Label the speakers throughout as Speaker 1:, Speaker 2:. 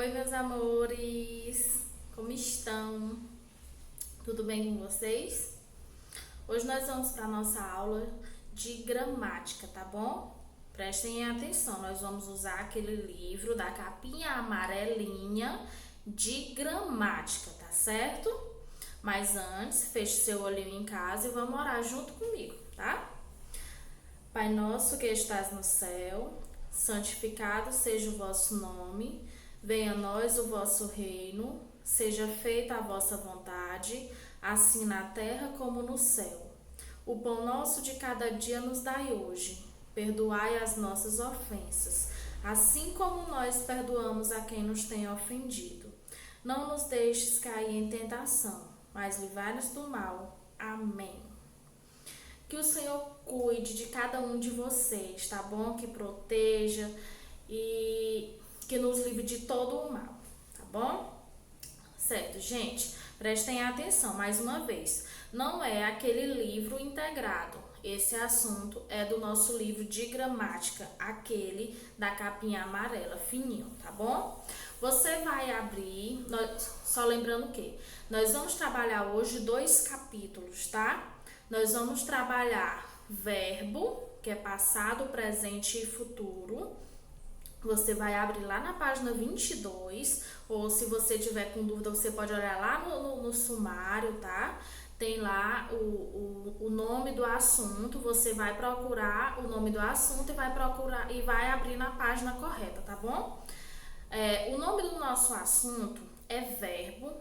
Speaker 1: Oi, meus amores, como estão? Tudo bem com vocês? Hoje nós vamos para a nossa aula de gramática, tá bom? Prestem atenção, nós vamos usar aquele livro da capinha amarelinha de gramática, tá certo? Mas antes, feche seu olhinho em casa e vamos orar junto comigo, tá? Pai nosso que estás no céu, santificado seja o vosso nome, venha a nós o vosso reino, seja feita a vossa vontade, assim na terra como no céu. O pão nosso de cada dia nos dai hoje, perdoai as nossas ofensas, assim como nós perdoamos a quem nos tem ofendido. Não nos deixes cair em tentação, mas livrai-nos do mal. Amém. Que o Senhor cuide de cada um de vocês, tá bom? Que proteja e que nos livre de todo o mal, tá bom? Certo, gente? Prestem atenção mais uma vez. Não é aquele livro integrado. Esse assunto é do nosso livro de gramática, aquele da capinha amarela, fininho, tá bom? Você vai abrir, só lembrando que nós vamos trabalhar hoje 2 capítulos, tá? Nós vamos trabalhar verbo, que é passado, presente e futuro. Você vai abrir lá na página 22, ou se você tiver com dúvida, você pode olhar lá no sumário, tá? Tem lá o nome do assunto, você vai procurar o nome do assunto e vai abrir na página correta, tá bom? O nome do nosso assunto é verbo.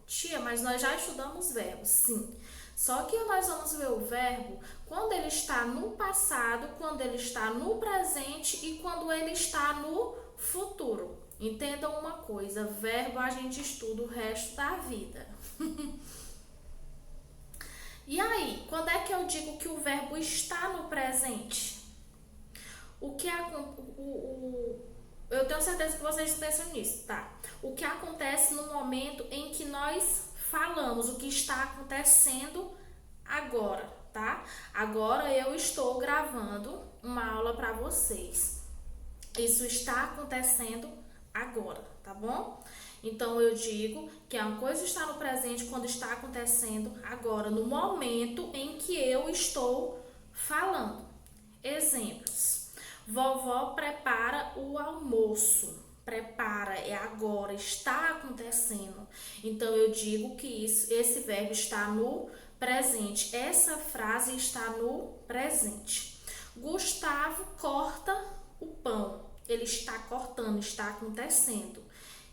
Speaker 1: Tia, mas nós já estudamos verbo, sim. Só que nós vamos ver o verbo quando ele está no passado, quando ele está no presente e quando ele está no futuro. Entendam uma coisa, verbo a gente estuda o resto da vida. E aí, quando é que eu digo que o verbo está no presente? Eu tenho certeza que vocês pensam nisso, tá? O que acontece no momento em que nós falamos, o que está acontecendo agora, tá? Agora eu estou gravando uma aula para vocês. Isso está acontecendo agora, tá bom? Então eu digo que uma coisa está no presente quando está acontecendo agora, no momento em que eu estou falando. Exemplos. Vovó prepara o almoço. Prepara, é agora, está acontecendo. Então eu digo que esse verbo está no presente. Essa frase está no presente. Gustavo corta o pão. Ele está cortando, está acontecendo.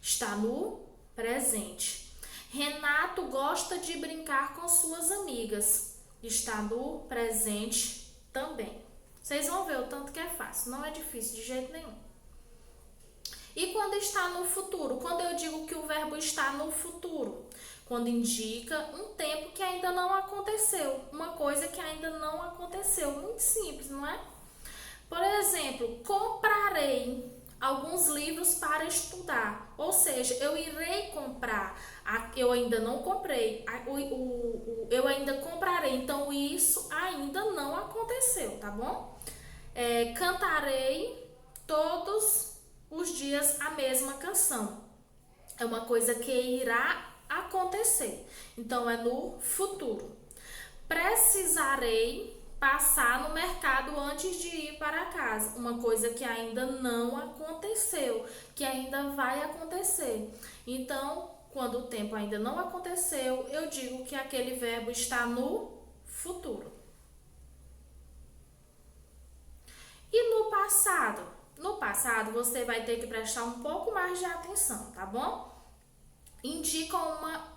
Speaker 1: Está no presente. Renato gosta de brincar com suas amigas. Está no presente também. Vocês vão ver o tanto que é fácil. Não é difícil de jeito nenhum. E quando está no futuro? Quando eu digo que o verbo está no futuro? Quando indica um tempo que ainda não aconteceu. Uma coisa que ainda não aconteceu. Muito simples, não é? Por exemplo, comprarei alguns livros para estudar. Ou seja, eu irei comprar. Eu ainda não comprei. Eu ainda comprarei. Então, isso ainda não aconteceu, tá bom? Cantarei todos os dias a mesma canção. É uma coisa que irá acontecer. Então, é no futuro. Precisarei passar no mercado antes de ir para casa. Uma coisa que ainda não aconteceu, que ainda vai acontecer. Então, quando o tempo ainda não aconteceu, eu digo que aquele verbo está no futuro. E no passado? No passado, você vai ter que prestar um pouco mais de atenção, tá bom? Indica uma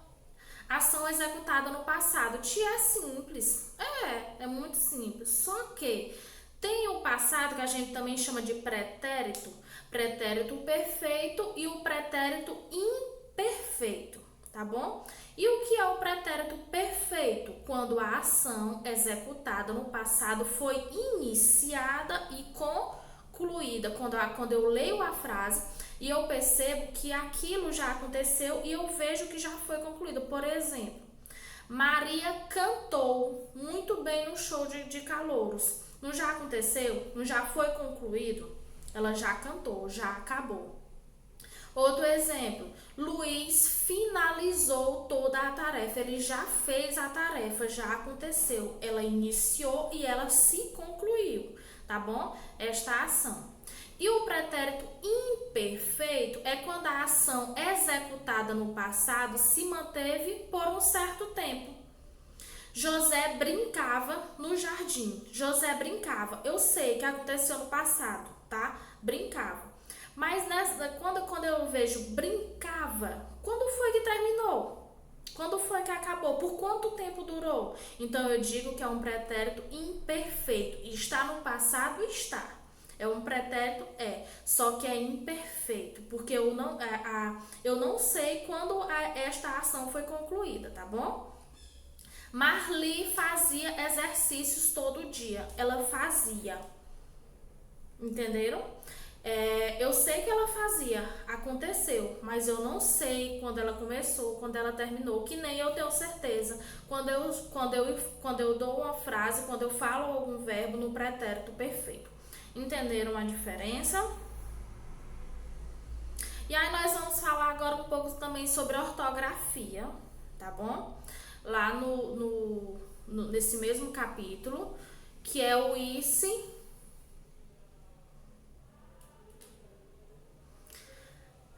Speaker 1: ação executada no passado. Tia, é simples. É muito simples. Só que tem o passado que a gente também chama de pretérito. Pretérito perfeito e o pretérito imperfeito, tá bom? E o que é o pretérito perfeito? Quando a ação executada no passado foi iniciada e concluída. Quando eu leio a frase e eu percebo que aquilo já aconteceu e eu vejo que já foi concluído. Por exemplo, Maria cantou muito bem no show de calouros. Não já aconteceu? Não já foi concluído? Ela já cantou, já acabou. Outro exemplo, Luiz finalizou toda a tarefa, ele já fez a tarefa, já aconteceu, ela iniciou e ela se concluiu, tá bom? Esta ação. E o pretérito imperfeito é quando a ação executada no passado se manteve por um certo tempo. José brincava no jardim. José brincava. Eu sei que aconteceu no passado, tá? Brincava. Mas quando eu vejo brincava, quando foi que terminou? Quando foi que acabou? Por quanto tempo durou? Então eu digo que é um pretérito imperfeito. Está no passado? Está. É um pretérito? É. Só que é imperfeito. Porque eu não sei quando esta ação foi concluída, tá bom? Marli fazia exercícios todo dia. Ela fazia. Entenderam? Eu sei que ela fazia, aconteceu, mas eu não sei quando ela começou, quando ela terminou, que nem eu tenho certeza quando eu dou uma frase, quando eu falo algum verbo no pretérito perfeito. Entenderam a diferença? E aí nós vamos falar agora um pouco também sobre ortografia, tá bom? Lá nesse mesmo capítulo, que é o ICE.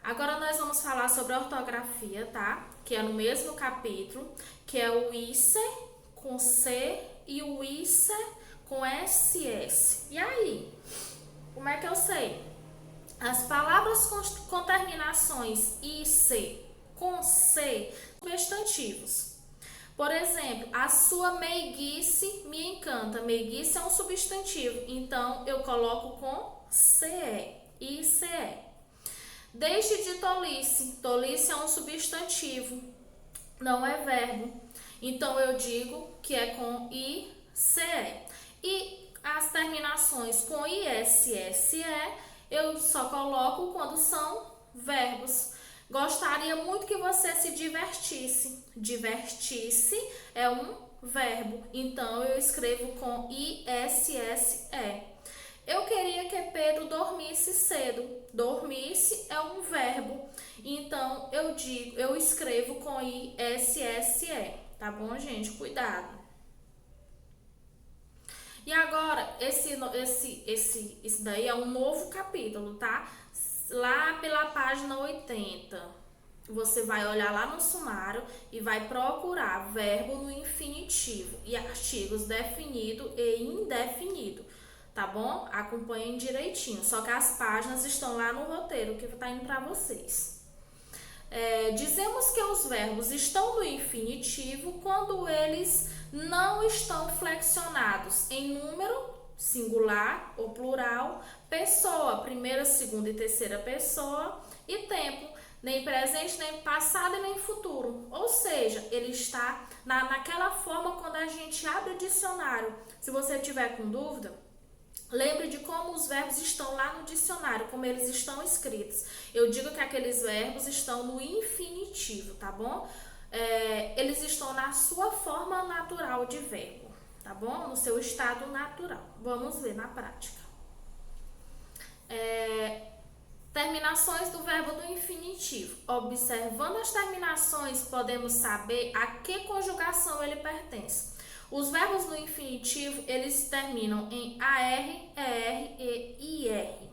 Speaker 1: Agora nós vamos falar sobre ortografia, tá? Que é no mesmo capítulo, que é o ICE com C e o ICE com SS. E aí, como é que eu sei? As palavras com terminações IC com C são substantivos. Por exemplo, a sua meiguice me encanta. Meiguice é um substantivo, então eu coloco com CE, ICE. Deixe de tolice. Tolice é um substantivo, não é verbo. Então eu digo que é com ICE. E as terminações com ISSE eu só coloco quando são verbos. Gostaria muito que você se divertisse. Divertisse é um verbo, então eu escrevo com ISSE. Eu queria que Pedro dormisse cedo. Dormisse é um verbo, então eu escrevo com ISSE, tá bom, gente? Cuidado. E agora, esse daí é um novo capítulo, tá? Lá pela página 80, você vai olhar lá no sumário e vai procurar verbo no infinitivo e artigos definido e indefinido, tá bom? Acompanhem direitinho, só que as páginas estão lá no roteiro que tá indo para vocês. Dizemos que os verbos estão no infinitivo quando eles não estão flexionados em número, singular ou plural, pessoa, primeira, segunda e terceira pessoa, e tempo, nem presente, nem passado e nem futuro. Ou seja, ele está naquela forma quando a gente abre o dicionário. Se você tiver com dúvida, lembre de como os verbos estão lá no dicionário, como eles estão escritos. Eu digo que aqueles verbos estão no infinitivo, tá bom? Eles estão na sua forma natural de verbo, tá bom? No seu estado natural. Vamos ver na prática. Terminações do verbo do infinitivo. Observando as terminações, podemos saber a que conjugação ele pertence. Os verbos no infinitivo, eles terminam em AR, ER e IR.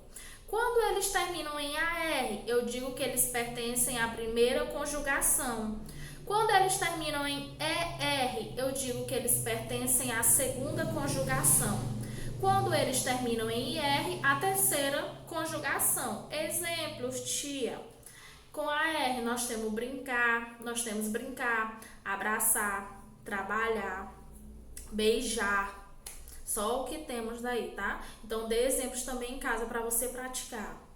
Speaker 1: Quando eles terminam em AR, eu digo que eles pertencem à primeira conjugação. Quando eles terminam em ER, eu digo que eles pertencem à segunda conjugação. Quando eles terminam em IR, a terceira conjugação. Exemplos, tia. Com AR, nós temos brincar, abraçar, trabalhar, beijar, só o que temos daí, tá? Então, dê exemplos também em casa para você praticar.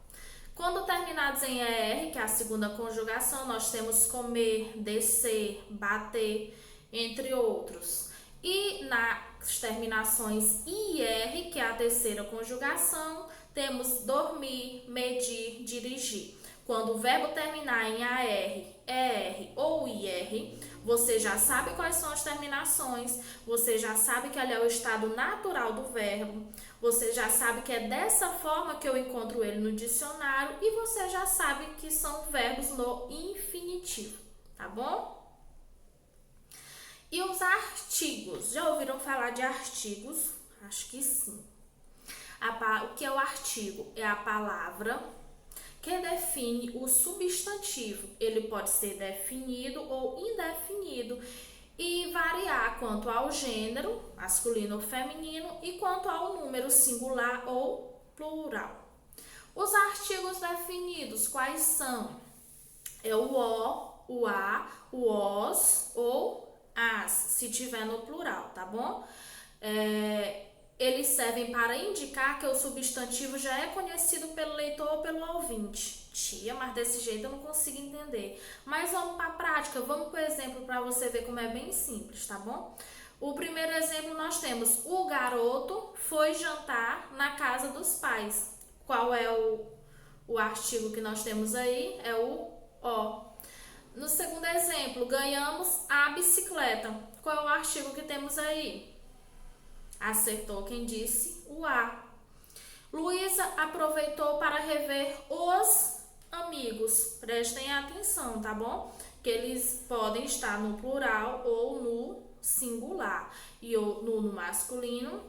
Speaker 1: Quando terminados em ER, que é a segunda conjugação, nós temos comer, descer, bater, entre outros. E nas terminações IR, que é a terceira conjugação, temos dormir, medir, dirigir. Quando o verbo terminar em AR, ER ou IR, você já sabe quais são as terminações, você já sabe que ali é o estado natural do verbo, você já sabe que é dessa forma que eu encontro ele no dicionário e você já sabe que são verbos no infinitivo, tá bom? E os artigos? Já ouviram falar de artigos? Acho que sim. O que é o artigo? É a palavra que define o substantivo. Ele pode ser definido ou indefinido e variar quanto ao gênero, masculino ou feminino, e quanto ao número singular ou plural. Os artigos definidos, quais são? É o o a, o os ou as, se tiver no plural, tá bom? Eles servem para indicar que o substantivo já é conhecido pelo leitor ou pelo ouvinte. Tia, mas desse jeito eu não consigo entender. Mas vamos para a prática, vamos com o exemplo para você ver como é bem simples, tá bom? O primeiro exemplo nós temos: o garoto foi jantar na casa dos pais. Qual é o artigo que nós temos aí? É o o. No segundo exemplo, ganhamos a bicicleta. Qual é o artigo que temos aí? Acertou quem disse o a. Luísa aproveitou para rever os amigos. Prestem atenção, tá bom? Que eles podem estar no plural ou no singular. E no masculino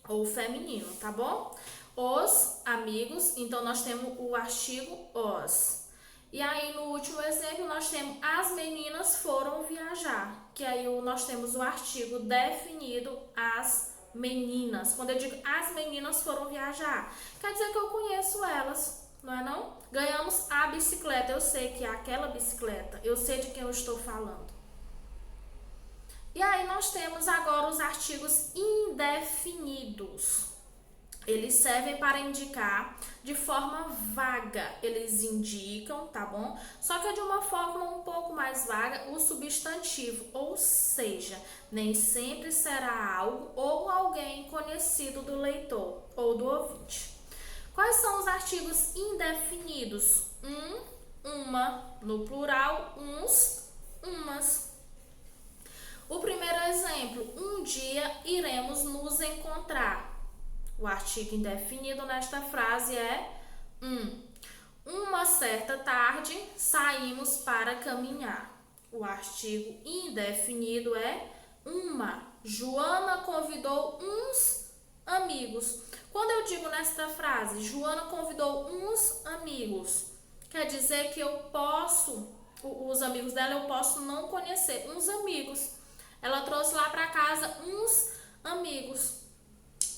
Speaker 1: ou feminino, tá bom? Os amigos, então nós temos o artigo os. E aí, no último exemplo, nós temos as meninas foram viajar. Que aí nós temos o artigo definido as meninas. Quando eu digo as meninas foram viajar, quer dizer que eu conheço elas, não é não? Ganhamos a bicicleta, eu sei que é aquela bicicleta, eu sei de quem eu estou falando. E aí nós temos agora os artigos indefinidos. Eles servem para indicar de forma vaga, eles indicam, tá bom? Só que é de uma forma um pouco mais vaga o substantivo, ou seja, nem sempre será algo ou alguém conhecido do leitor ou do ouvinte. Quais são os artigos indefinidos? Uma, no plural, uns, umas. O primeiro exemplo: um dia iremos nos encontrar. O artigo indefinido nesta frase é uma certa tarde saímos para caminhar. O artigo indefinido é uma. Joana convidou uns amigos. Quando eu digo nesta frase, Joana convidou uns amigos, quer dizer que eu posso, os amigos dela eu posso não conhecer, uns amigos. Ela trouxe lá para casa uns amigos,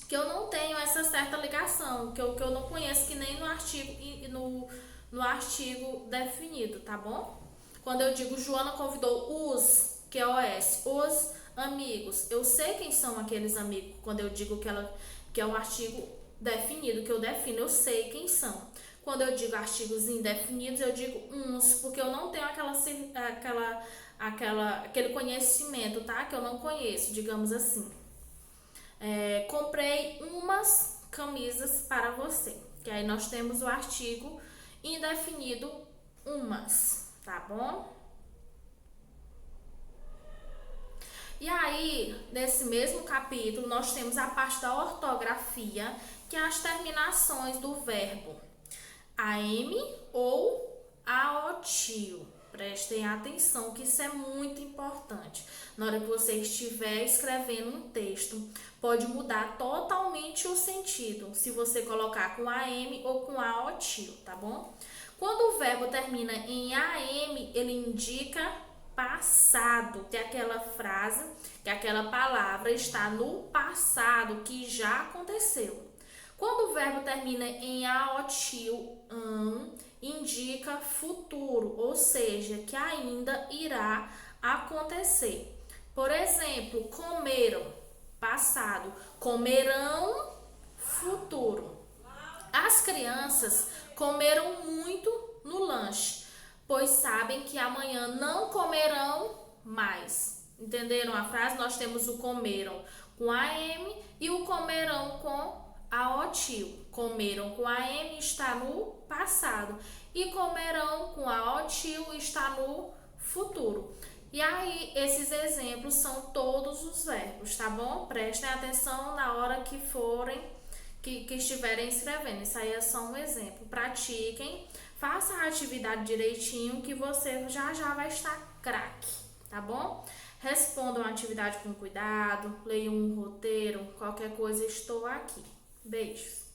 Speaker 1: que eu não tenho essa certa ligação, que eu não conheço, que nem no artigo no artigo definido, tá bom? Quando eu digo Joana convidou os, que é os amigos, eu sei quem são aqueles amigos. Quando eu digo que é um artigo definido, que eu defino, eu sei quem são. Quando eu digo artigos indefinidos, eu digo uns, porque eu não tenho aquele conhecimento, tá? Que eu não conheço, digamos assim. Comprei umas camisas para você. Que aí nós temos o artigo indefinido umas, tá bom? E aí, nesse mesmo capítulo, nós temos a parte da ortografia, que é as terminações do verbo am ou aotio. Prestem atenção que isso é muito importante. Na hora que você estiver escrevendo um texto, pode mudar totalmente o sentido se você colocar com am ou com aotio, tá bom? Quando o verbo termina em am, ele indica passado, que é aquela frase, que aquela palavra está no passado, que já aconteceu. Quando o verbo termina em aotio, indica futuro, ou seja, que ainda irá acontecer. Por exemplo, comeram, passado, comerão, futuro. As crianças comeram muito no lanche, pois sabem que amanhã não comerão mais. Entenderam a frase? Nós temos o comeram com am e o comerão com aotio. Comeram com am está no passado. E comerão com a OTIL está no futuro. E aí, esses exemplos são todos os verbos, tá bom? Prestem atenção na hora que estiverem escrevendo. Isso aí é só um exemplo. Pratiquem, faça a atividade direitinho que você já vai estar craque, tá bom? Respondam a atividade com cuidado, leiam um roteiro, qualquer coisa estou aqui. Beijos!